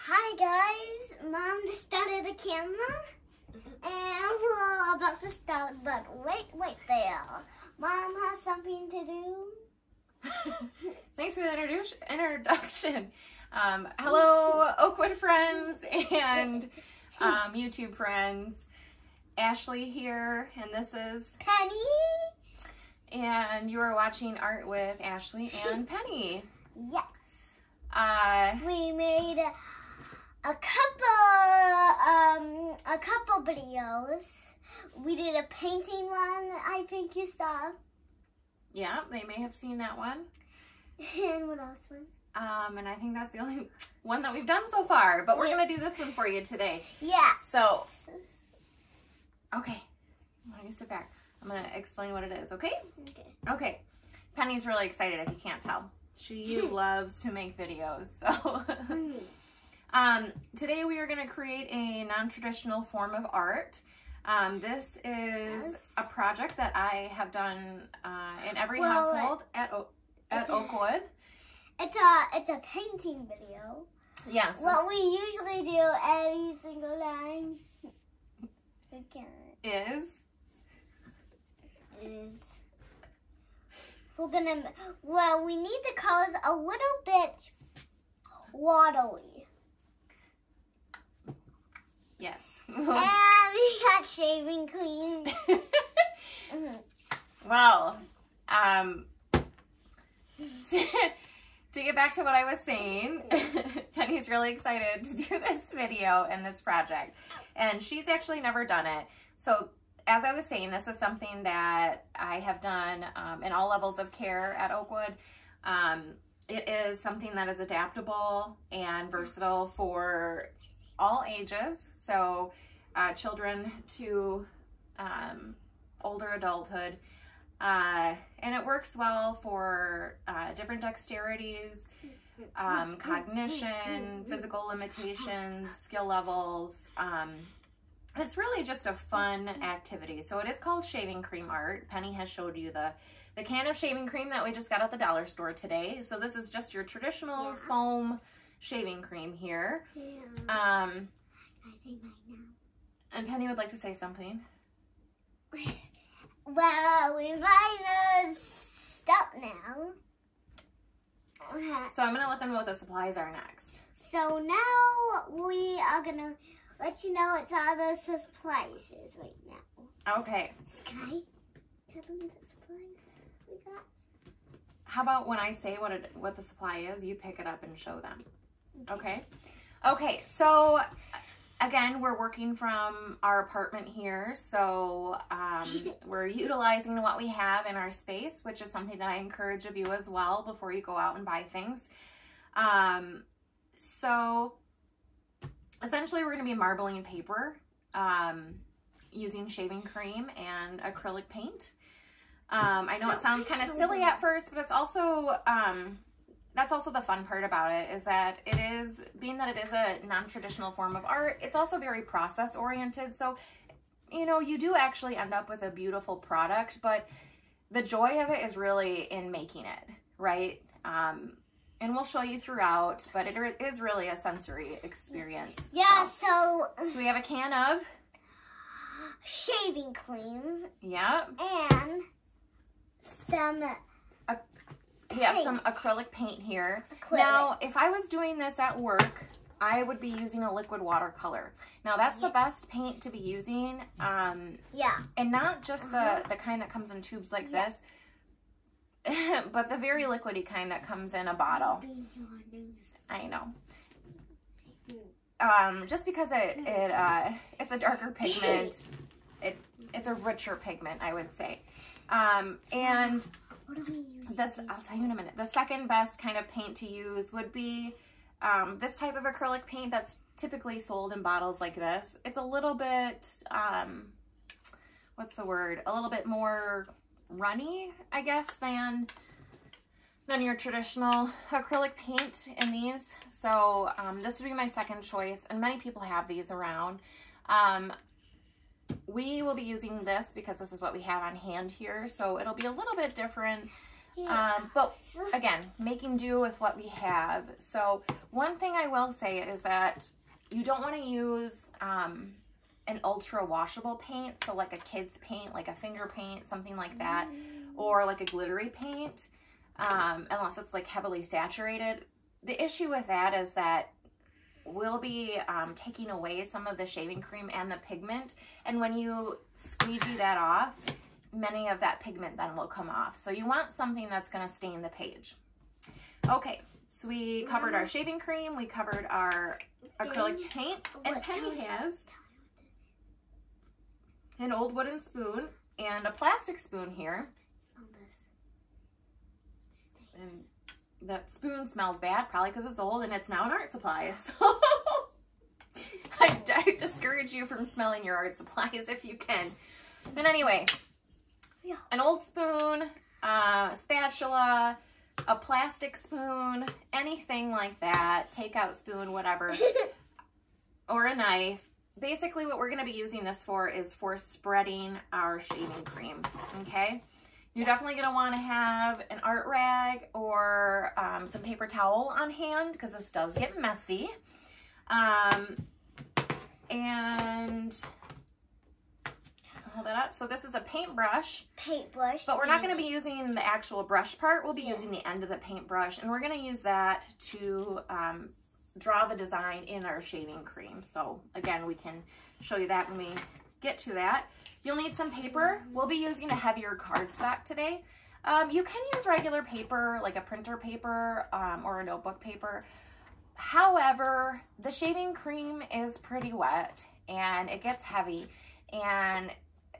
Hi guys, Mom just started the camera and we're about to start, but wait there. Mom has something to do. Thanks for the introduction. Hello, Oakwood friends and YouTube friends. Ashley here, and this is Penny. And you are watching Art with Ashley and Penny. Yes. We made a couple videos. We did a painting one, I think you saw. Yeah, they may have seen that one. And what else one? And I think that's the only one that we've done so far, but we're gonna do this one for you today. Yeah. So, okay, why don't you sit back? I'm gonna explain what it is, okay? Okay. Okay, Penny's really excited if you can't tell. She loves to make videos, so. Today we are gonna create a non-traditional form of art. This is a project that I have done in every household at Oakwood. It's a painting video. Yes. What we usually do every single time Is we're gonna, well, we need the colors a little bit watery. Yes. And we got shaving cream. Well, to get back to what I was saying, Penny's really excited to do this video and this project, and she's actually never done it. So as I was saying, this is something that I have done in all levels of care at Oakwood. It is something that is adaptable and versatile for all ages, so children to older adulthood. And it works well for different dexterities, cognition, physical limitations, skill levels. It's really just a fun activity. So it is called shaving cream art. Penny has showed you the can of shaving cream that we just got at the dollar store today. So this is just your traditional foam shaving cream here. I think right now. And Penny would like to say something. Well, we might stop now. So I'm going to let them know what the supplies are next. So now we are going to let you know what's all the supplies is right now. Okay. Sky, tell them the supplies we got. How about when I say what the supply is, you pick it up and show them. Okay? Okay, so again, we're working from our apartment here, so we're utilizing what we have in our space, which is something that I encourage of you as well before you go out and buy things. So essentially we're going to be marbling paper using shaving cream and acrylic paint. I know it sounds kind of silly at first, but it's also that's also the fun part about it, is that it is, being that it is a non-traditional form of art, it's also very process oriented. So, you know, you do actually end up with a beautiful product, but the joy of it is really in making it, right? And we'll show you throughout, but it is really a sensory experience. Yeah, so we have a can of shaving cream. Yeah. And some we have some acrylic paint here. Now, if I was doing this at work, I would be using a liquid watercolor. Now, that's the best paint to be using. Yeah. And not just the kind that comes in tubes like this, but the very liquidy kind that comes in a bottle. I know. Just because it's a darker pigment, it's a richer pigment, I would say. And this, I'll tell you in a minute. The second best kind of paint to use would be this type of acrylic paint that's typically sold in bottles like this. It's a little bit, what's the word? A little bit more runny, I guess, than your traditional acrylic paint in these. So this would be my second choice, and many people have these around. We will be using this because this is what we have on hand here, so it'll be a little bit different Yeah. But again, making do with what we have. So one thing I will say is that you don't want to use an ultra washable paint. So like a kid's paint, like a finger paint, something like that, or like a glittery paint, unless it's like heavily saturated. The issue with that is that we'll be taking away some of the shaving cream and the pigment. And when you squeegee that off, many of that pigment then will come off. So you want something that's going to stain the page. Okay, so we covered our shaving cream, we covered our acrylic paint, and Penny has an old wooden spoon and a plastic spoon here. Smell this. And that spoon smells bad, probably because it's old and it's now an art supply. So I discourage you from smelling your art supplies if you can. And anyway, an old spoon, a spatula, a plastic spoon, anything like that, takeout spoon, whatever, or a knife. Basically what we're going to be using this for is for spreading our shaving cream, okay? You're definitely going to want to have an art rag or some paper towel on hand because this does get messy. And hold that up. So this is a paintbrush. Paintbrush. But we're not going to be using the actual brush part. We'll be using the end of the paintbrush. And we're going to use that to draw the design in our shaving cream. So again, we can show you that when we get to that. You'll need some paper. We'll be using a heavier cardstock today. You can use regular paper, like a printer paper or a notebook paper. However, the shaving cream is pretty wet and it gets heavy, and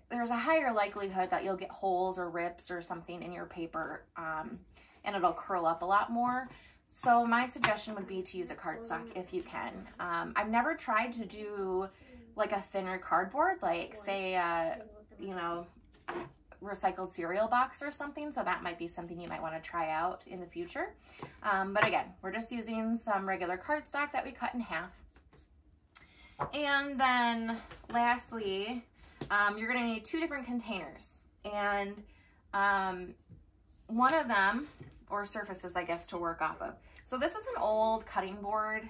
there's a higher likelihood that you'll get holes or rips or something in your paper, and it'll curl up a lot more. So my suggestion would be to use a cardstock if you can. I've never tried to do like a thinner cardboard, like say, you know, recycled cereal box or something. So that might be something you might want to try out in the future. But again, we're just using some regular cardstock that we cut in half. And then lastly, you're going to need 2 different containers. And one of them, or surfaces, I guess, to work off of. So this is an old cutting board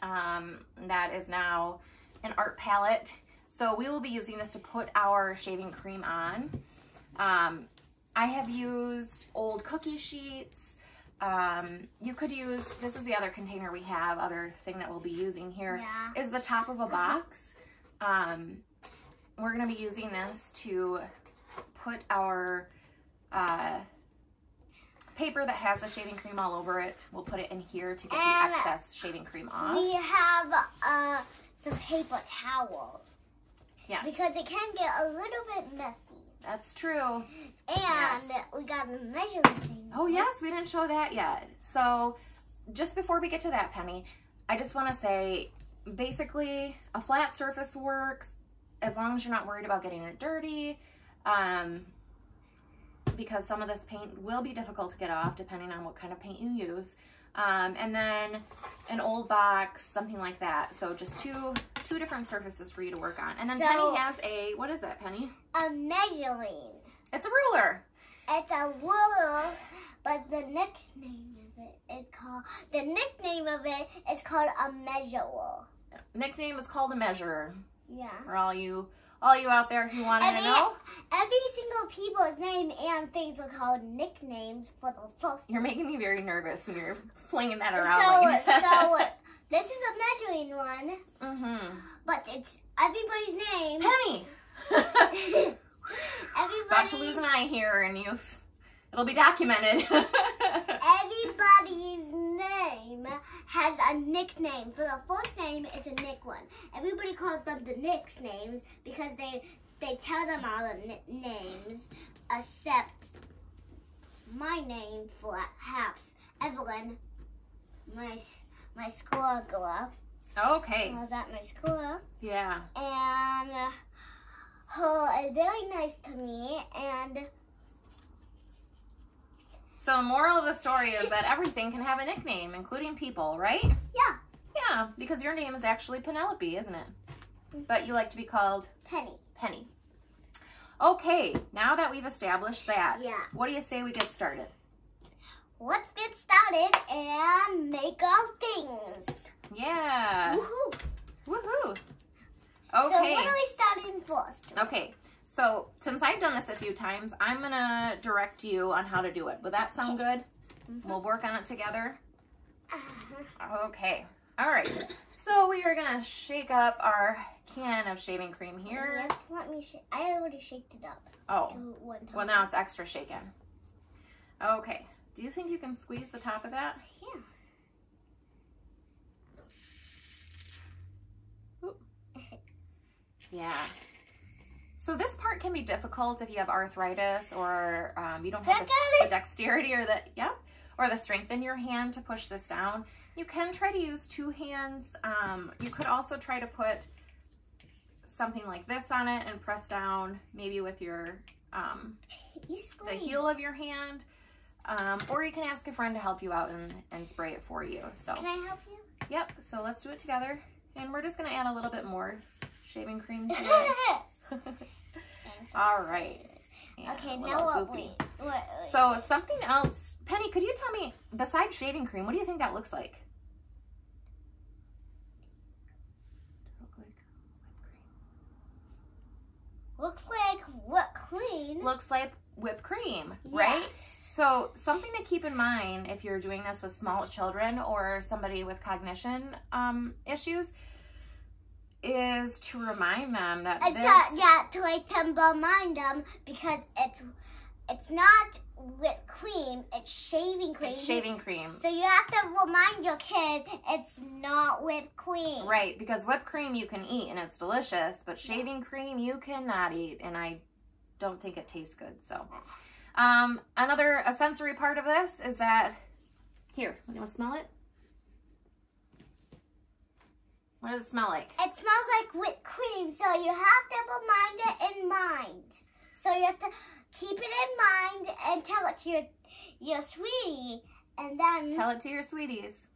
that is now an art palette. So we will be using this to put our shaving cream on. I have used old cookie sheets. You could use, this is the other container we have, other thing that we'll be using here, is the top of a box. We're going to be using this to put our paper that has the shaving cream all over it. We'll put it in here to get the excess shaving cream off. We have some paper towel. Yes. Because it can get a little bit messy. That's true. And we got a measuring thing. Oh yes, we didn't show that yet. So just before we get to that, Penny, I just want to say, basically a flat surface works as long as you're not worried about getting it dirty. Because some of this paint will be difficult to get off depending on what kind of paint you use. And then an old box, something like that. So just two different surfaces for you to work on. And then Penny has a, what is that, Penny? A measuring. It's a ruler. It's a ruler, but the nickname is called a measurer. Nickname is called a measurer. Yeah. For all you out there who want to know. Every single people's name and things are called nicknames for the first. You're making me very nervous when you're flinging that around like that. So this is a measuring one. Mm-hmm. But it's everybody's name. Penny! About to lose an eye here, and it'll be documented. Everybody's name has a nickname. For the first name, it's a Nick one. Everybody calls them the Nick's names because they tell them all the names, except my name, perhaps Evelyn, my schoolgirl. Okay. I was at my school. Yeah. And her is very nice to me, and so the moral of the story is that everything can have a nickname, including people, right? Yeah. Yeah, because your name is actually Penelope, isn't it? But you like to be called? Penny. Penny. Okay, now that we've established that, Yeah. what do you say we get started? let's get started and make our things. Yeah. Woohoo! Woohoo. Okay. So what are we starting first? Okay. So since I've done this a few times, I'm going to direct you on how to do it. Would that sound good? Mm-hmm. We'll work on it together. Okay. All right. So we are going to shake up our can of shaving cream here. Yeah, let me shake. I already shaked it up. Oh. One time. Well, now it's extra shaken. Okay. Do you think you can squeeze the top of that? Yeah. Oop. Yeah. So this part can be difficult if you have arthritis or you don't have the dexterity or the strength in your hand to push this down. You can try to use two hands. You could also try to put something like this on it and press down maybe with your the heel of your hand. Or you can ask a friend to help you out and spray it for you. So can I help you? Yep. So let's do it together. And we're just going to add a little bit more shaving cream to it. All right. And okay, now what? So something else. Penny, could you tell me, besides shaving cream, what do you think that looks like? Does it look like whipped cream? Looks like whipped cream. Looks like whipped cream, Yes. right? So something to keep in mind if you're doing this with small children or somebody with cognition issues is to remind them that to like them remind them because it's not whipped cream, it's shaving cream. It's shaving cream. So you have to remind your kid it's not whipped cream. Right, because whipped cream you can eat and it's delicious, but shaving cream you cannot eat, and I don't think it tastes good. So a sensory part of this is that, here, you want to smell it? What does it smell like? It smells like whipped cream, so you have to remind it in mind. So you have to keep it in mind and tell it to your sweetie, and then Tell it to your sweeties.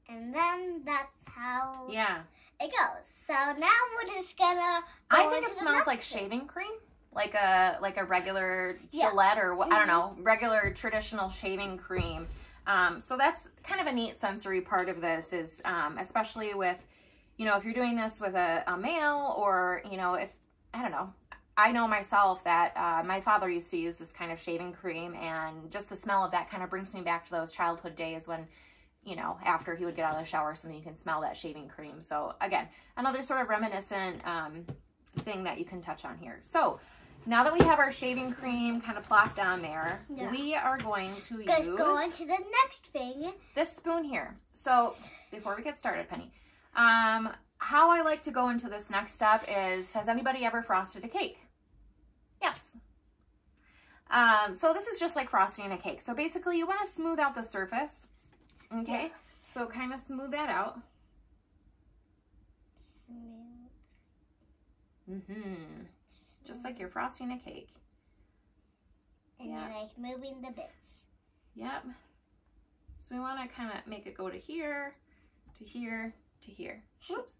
And then that's how it goes. So now we're just gonna I think it smells like shaving cream. Like a regular Gillette or I don't know, regular traditional shaving cream. So that's kind of a neat sensory part of this is especially with, you know, if you're doing this with a male or, you know, if, I don't know, I know myself that my father used to use this kind of shaving cream, and just the smell of that kind of brings me back to those childhood days when, you know, after he would get out of the shower or something, you can smell that shaving cream. So again, another sort of reminiscent thing that you can touch on here. So now that we have our shaving cream kind of plopped on there, we are going to use go on to the next thing. This spoon here. So before we get started, Penny, how I like to go into this next step is, has anybody ever frosted a cake? Yes. So this is just like frosting a cake. So basically you want to smooth out the surface. Okay. Yeah. So kind of smooth that out. Just like you're frosting a cake. And you're like moving the bits. Yep. So we want to kind of make it go to here, to here, to here. Whoops.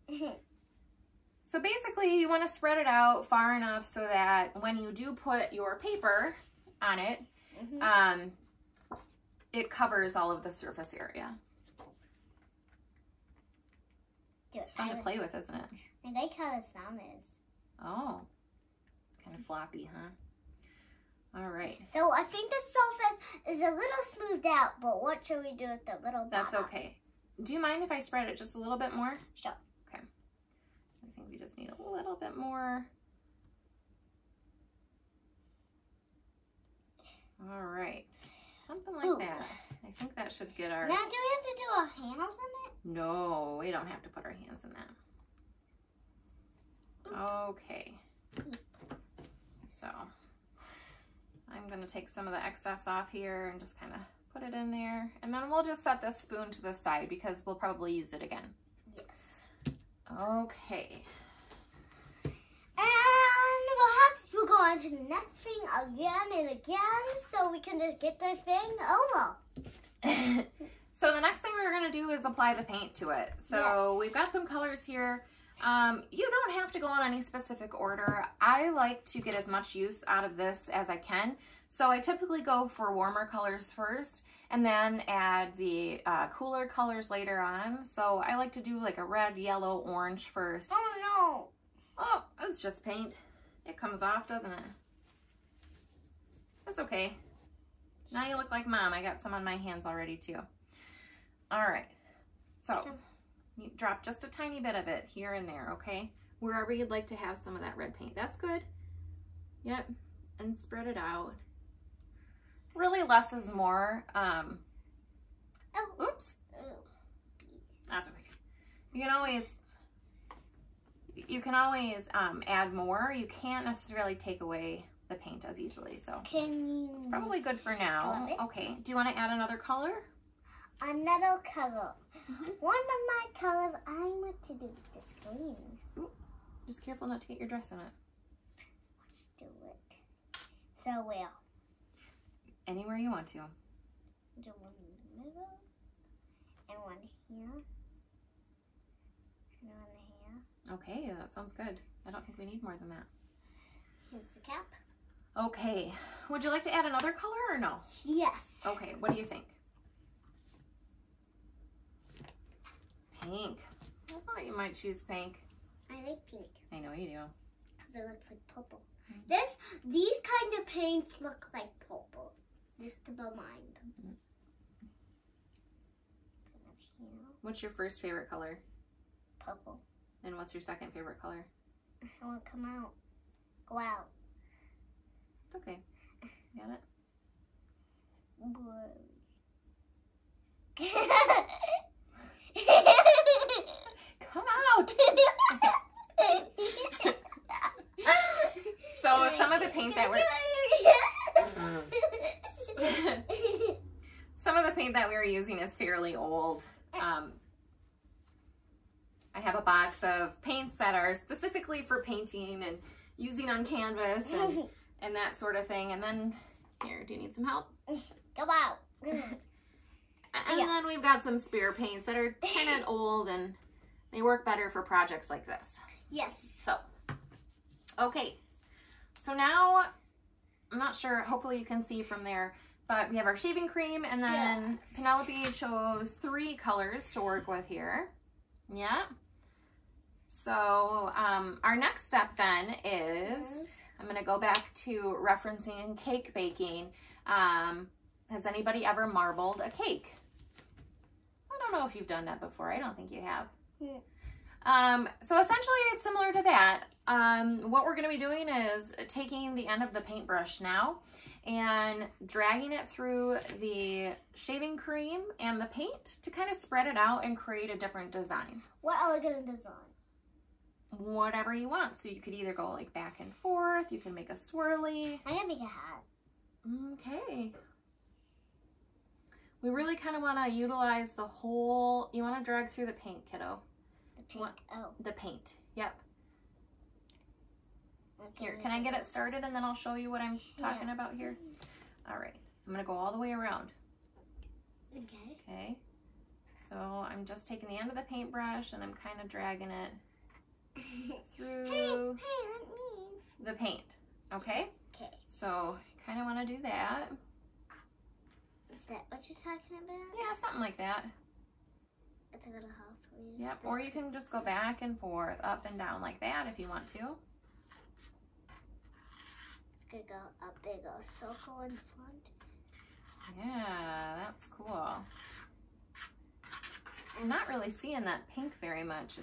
So basically you want to spread it out far enough so that when you do put your paper on it, it covers all of the surface area. It's fun to play with, isn't it? I like how the sound is. Oh, kind of floppy, huh? All right. So I think the surface is a little smoothed out, but what should we do with the little bottom? That's okay. Do you mind if I spread it just a little bit more? Sure. Okay. I think we just need a little bit more. All right. Something like that. I think that should get our... Now, do we have to do our hands in it? No, we don't have to put our hands in that. Okay. So, I'm going to take some of the excess off here and just kind of put it in there. And then we'll just set this spoon to the side because we'll probably use it again. Yes. Okay. And perhaps we'll go on to the next thing again and again so we can just get this thing over. So the next thing we're going to do is apply the paint to it. So we've got some colors here. You don't have to go in any specific order. I like to get as much use out of this as I can. So I typically go for warmer colors first and then add the cooler colors later on. So I like to do like a red, yellow, orange first. Oh no. Oh, it's just paint. It comes off, doesn't it? That's okay. Now you look like Mom. I got some on my hands already too. All right. So you drop just a tiny bit of it here and there, okay? Wherever you'd like to have some of that red paint. That's good. Yep. And spread it out. Really less is more. Oops. That's okay. You can always add more. You can't necessarily take away the paint as easily, so it's probably good for now. Okay, do you want to add another color? Another color. One of my colors I want to do this green. Ooh, just careful not to get your dress in it. Let's do it. So where? Anywhere you want to. Do one in the middle, and one here, and one here. Okay, that sounds good. I don't think we need more than that. Here's the cap. Okay, would you like to add another color or no? Yes. Okay, what do you think? Pink. I thought you might choose pink. I like pink. I know you do. Because it looks like purple. These kind of paints look like purple. Just to mind. What's your first favorite color? Purple. And what's your second favorite color? I want to come out. Go out. It's okay. Got it? Come out! So some of the paint that we're using is fairly old. I have a box of paints that are specifically for painting and using on canvas and that sort of thing. And then, here, do you need some help? Go out. And then we've got some spare paints that are kind of old and they work better for projects like this. Yes. So, okay. So now, I'm not sure, hopefully you can see from there, but we have our shaving cream and then Penelope chose 3 colors to work with here. Yeah. So, our next step then is, I'm going to go back to referencing cake baking. Has anybody ever marbled a cake? I don't know if you've done that before. I don't think you have. So essentially it's similar to that. What we're going to be doing is taking the end of the paintbrush now and dragging it through the shaving cream and the paint to kind of spread it out and create a different design. What are we going to design? Whatever you want. So you could either go like back and forth, you can make a swirly. I'm going to make a hat. Okay. We really kind of want to utilize the whole, you want to drag through the paint, kiddo. The pink. The paint, yep. Okay. Here, can I get it started and then I'll show you what I'm talking about here? All right, I'm gonna go all the way around. Okay. Okay, so I'm just taking the end of the paintbrush and I'm kind of dragging it through the paint, okay? Okay. So, kind of want to do that. Is that what you're talking about? Yeah, something like that. It's a little help, please. Yep, or you can just go back and forth, up and down like that if you want to. It's gonna go up, big old circle in front. Yeah, that's cool. I'm not really seeing that pink very much.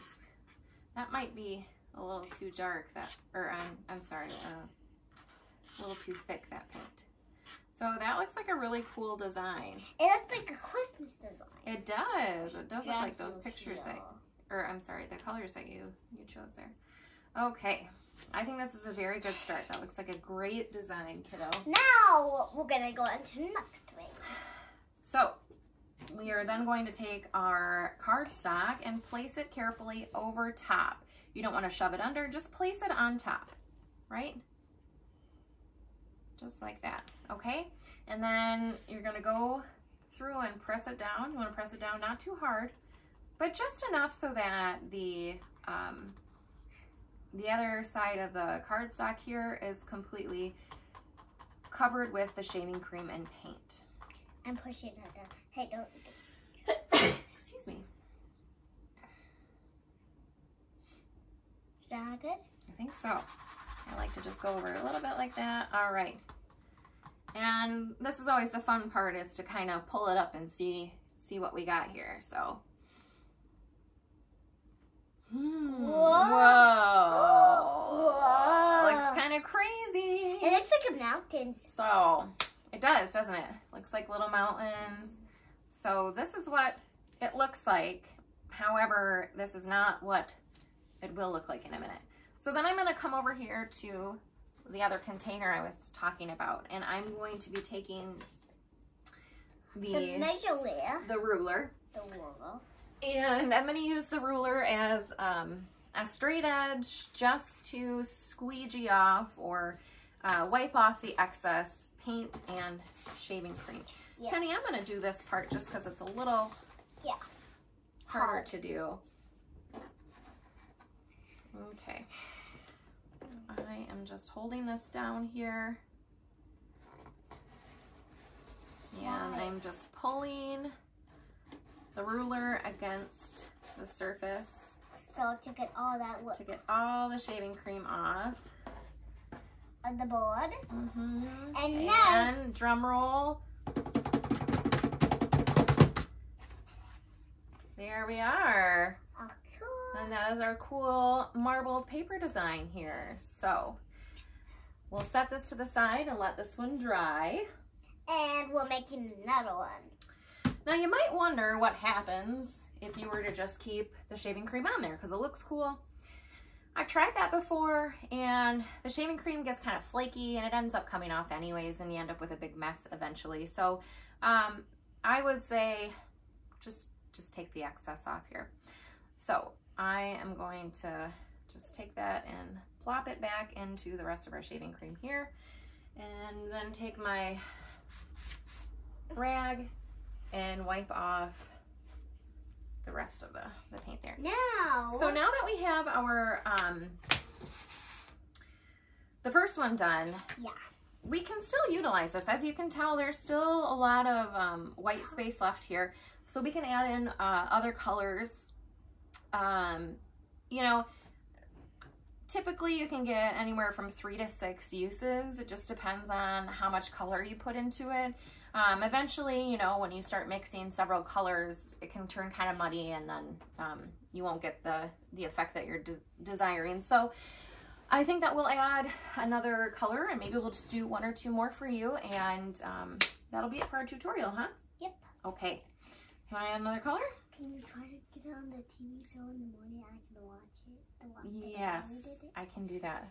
That might be a little too dark, I'm sorry, a little too thick, that paint. So that looks like a really cool design. It looks like a Christmas design. It does. It does look like those pictures the colors that you chose there. Okay. I think this is a very good start. That looks like a great design, kiddo. Now we're gonna go into the next thing. So we are then going to take our cardstock and place it carefully over top. You don't want to shove it under, just place it on top, right? Just like that, okay? And then you're gonna go through and press it down. You wanna press it down, not too hard, but just enough so that the the other side of the cardstock here is completely covered with the shaving cream and paint. I'm pushing it down. Hey, don't. Excuse me. Is that good? I think so. I like to just go over a little bit like that. All right. And this is always the fun part, is to kind of pull it up and see what we got here. So. Whoa. Whoa. Looks kind of crazy. It looks like a mountain. So it does, doesn't it? Looks like little mountains. So this is what it looks like. However, this is not what it will look like in a minute. So then I'm going to come over here to the other container I was talking about, and I'm going to be taking the ruler. And I'm going to use the ruler as a straight edge just to squeegee off or wipe off the excess paint and shaving cream. Yeah. Penny, I'm going to do this part just because it's a little harder to do. Okay. I am just holding this down here. And I'm just pulling the ruler against the surface. So to get all that to get all the shaving cream off. On the board. Mm-hmm. And then drum roll. There we are. Oh, cool. And that is our cool marbled paper design here. So we'll set this to the side and let this one dry. And we're making another one. Now you might wonder what happens if you were to just keep the shaving cream on there, because it looks cool. I've tried that before, and the shaving cream gets kind of flaky and it ends up coming off anyways, and you end up with a big mess eventually. So I would say just take the excess off here. So I am going to just take that and plop it back into the rest of our shaving cream here, and then take my rag and wipe off the rest of the paint there. So now that we have our the first one done, we can still utilize this. As you can tell, there's still a lot of white space left here, so we can add in other colors. You know, typically you can get anywhere from 3 to 6 uses. It just depends on how much color you put into it. Eventually, you know, when you start mixing several colors, it can turn kind of muddy, and then you won't get the effect that you're desiring. So I think that we'll add another color, and maybe we'll just do 1 or 2 more for you, and that'll be it for our tutorial, huh? Yep. Okay. You want to add another color? Can you try to get it on the TV so in the morning I can watch it? Yes, I can do that.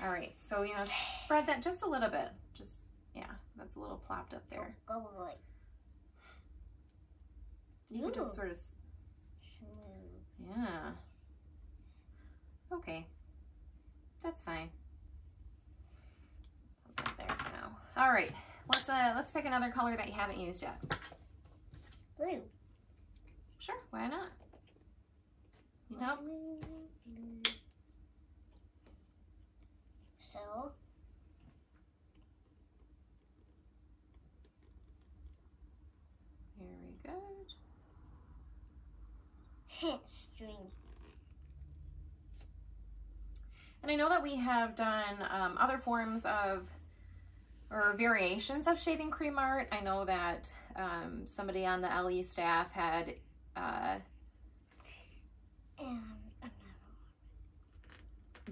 All right, so, you know, spread that just a little bit. Just, yeah, that's a little plopped up there. Oh, boy. You can just sort of, yeah. Okay, that's fine. Put that there for now. All right, let's pick another color that you haven't used yet. Blue. Sure, why not? You know? So. Very good. String. And I know that we have done other forms of, or variations of shaving cream art. I know that somebody on the LE staff had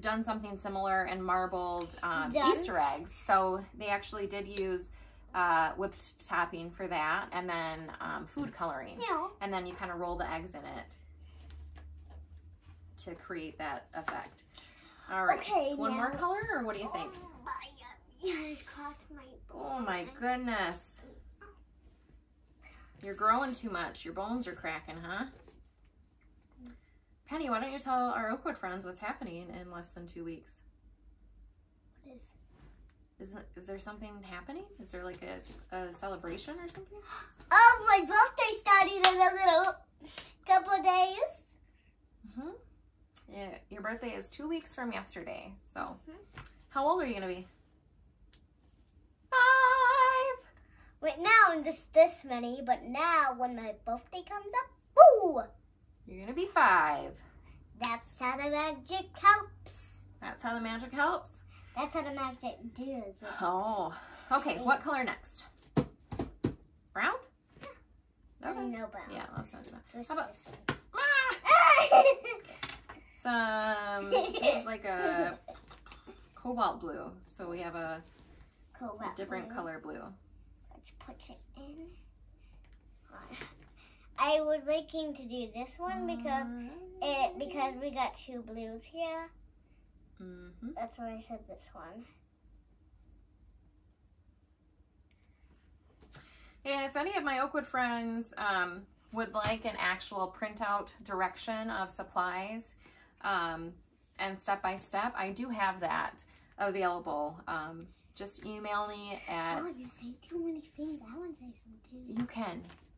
done something similar and marbled Easter eggs. So they actually did use whipped topping for that, and then food coloring. Yeah. And then you kind of roll the eggs in it to create that effect. All right. Okay, One more color, or what do you think? You caught my bone. Oh my goodness. You're growing too much. Your bones are cracking, huh? Penny, why don't you tell our Oakwood friends what's happening in less than 2 weeks? What is? Is there something happening? Is there like a celebration or something? Oh, my birthday started in a little couple of days. Mm-hmm. Your birthday is 2 weeks from yesterday. So, how old are you gonna be? 5. Right now I'm just this many, but now when my birthday comes up, woo! You're gonna be 5. That's how the magic helps. That's how the magic helps? That's how the magic does. Oh. Okay, what color next? Brown? Okay. No brown. Yeah, let's not do that. Just How about this one. this is like a cobalt blue. So we have a different color blue. Let's put it in. I was liking to do this one because we got 2 blues here. That's why I said this one. If any of my Oakwood friends would like an actual printout direction of supplies and step-by-step, I do have that available. Just email me at... Oh, you say too many things. I want to say some too.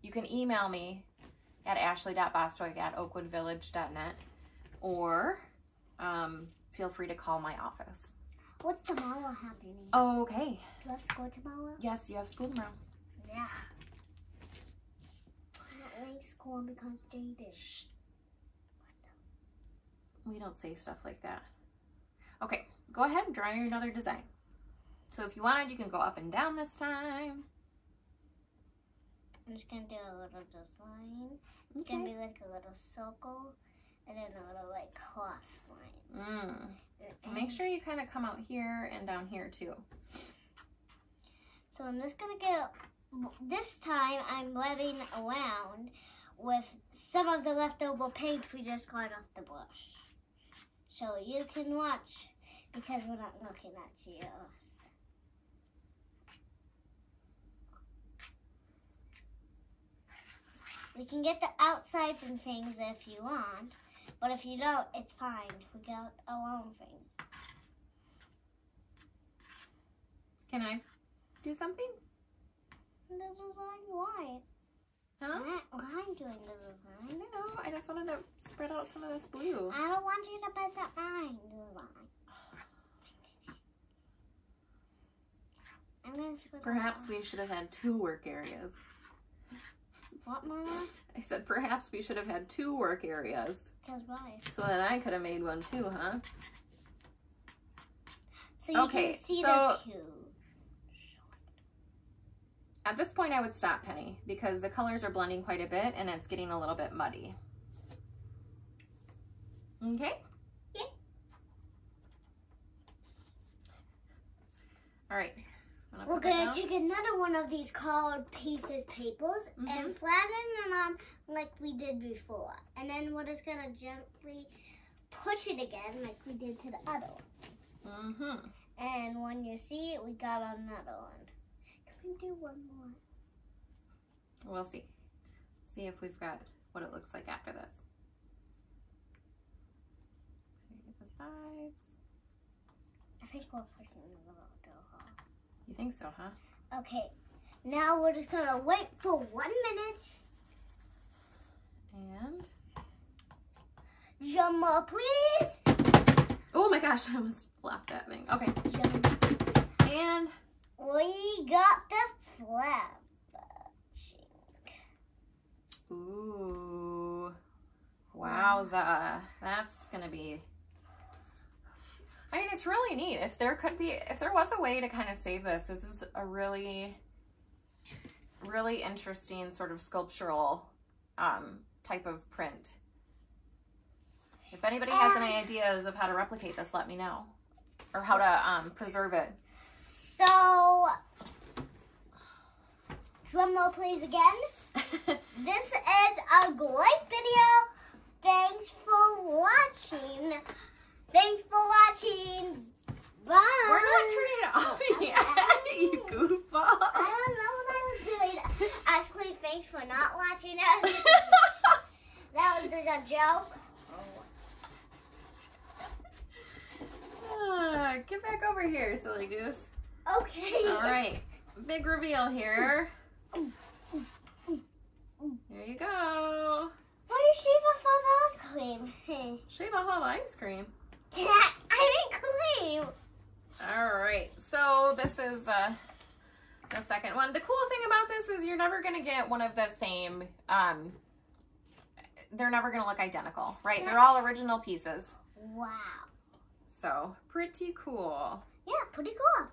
You can email me at ashley.bostock@oakwoodvillage.net or feel free to call my office. What's tomorrow happening? Oh, okay. Do I have school tomorrow? Yes, you have school tomorrow. Yeah. I'm not going to school because Jaden. Shh. We don't say stuff like that. Okay, go ahead and draw your another design. So if you wanted, you can go up and down this time. I'm just going to do a little design. It's going to be like a little circle and then a little like cross line. Make sure you kind of come out here and down here too. So I'm just going to get, this time I'm rubbing around with some of the leftover paint we just got off the brush. So you can watch because we're not looking at yours. We can get the outsides and things if you want, but if you don't, it's fine. We got our own things. Can I do something? The design, why? Huh? I'm doing the design. I know, I just wanted to spread out some of this blue. I don't want you to mess up mine design. I'm gonna spread Perhaps we should have had 2 work areas. What, Mama? I said perhaps we should have had 2 work areas. Because why? So that I could have made one too, huh? So you can see the 2. At this point I would stop, Penny, because the colors are blending quite a bit and it's getting a little bit muddy. Okay? Yeah. All right. We're going to take another one of these colored pieces tables and flatten them on like we did before. And then we're just going to gently push it again like we did to the other one. And when you see it, we got another one. Can we do one more? We'll see. See if we've got what it looks like after this. So we get the sides. I think we're pushing a little too hard. You think so, huh? Okay, now we're just gonna wait for 1 minute. And? Drum roll, please. Oh my gosh, I almost flopped that thing. Okay. And? We got the flap. Ooh. Wowza. That's gonna be... I mean, it's really neat. If there was a way to kind of save this is a really, really interesting sort of sculptural type of print. If anybody has any ideas of how to replicate this, let me know. Or how to preserve it. So, drum roll please again. This is a great video. Thanks for watching. Thanks for watching. Bye. We're not turning it off yet, you goofball. I don't know what I was doing. Actually, thanks for not watching us. That was just a joke. Get back over here, silly goose. Okay. All right. Big reveal here. There you go. Why are you Shiva for the ice cream. Shiva have ice cream. I mean cream. All right, so this is the second one. The cool thing about this is you're never gonna get one of the same, they're never gonna look identical, right? They're all original pieces. Wow. So pretty cool. Yeah, pretty cool.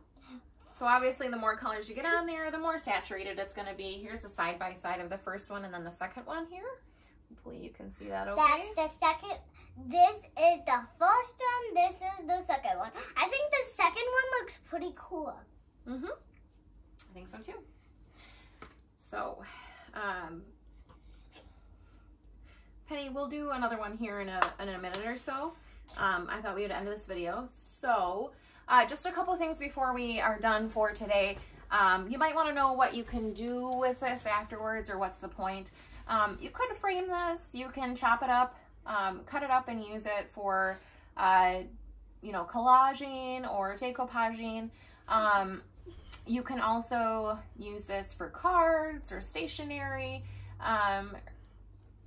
So obviously the more colors you get on there, the more saturated it's gonna be. Here's the side by side of the first one and then the second one here. Hopefully you can see that okay. That's the second. This is the first one. This is the second one. I think the second one looks pretty cool. Mm-hmm. I think so too. So, Penny, we'll do another one here in a minute or so. I thought we would end this video. So, just a couple things before we are done for today. You might want to know what you can do with this afterwards, or what's the point. You could frame this. You can chop it up, cut it up, and use it for, you know, collaging or decoupaging. You can also use this for cards or stationery.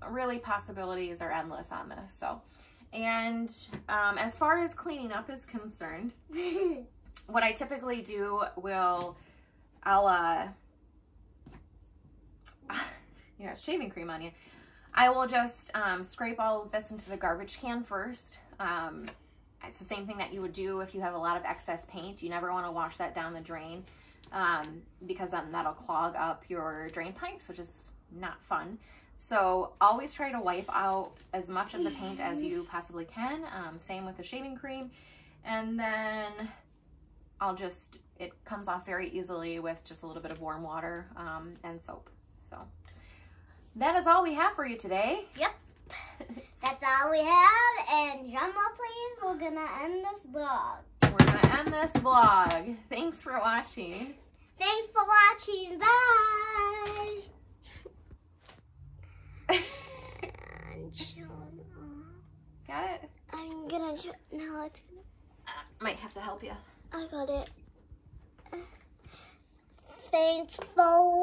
Really, possibilities are endless on this. So, and as far as cleaning up is concerned, what I typically do you got shaving cream on you. I will just scrape all of this into the garbage can first. It's the same thing that you would do if you have a lot of excess paint. You never want to wash that down the drain because then that'll clog up your drain pipes, which is not fun. So always try to wipe out as much of the paint as you possibly can. Same with the shaving cream. And then it comes off very easily with just a little bit of warm water and soap. So that is all we have for you today. Yep. That's all we have. And drum roll, please. We're going to end this vlog. We're going to end this vlog. Thanks for watching. Thanks for watching. Bye. Got it? I'm going to... No, it's going to... might have to help you. I got it. Thanks for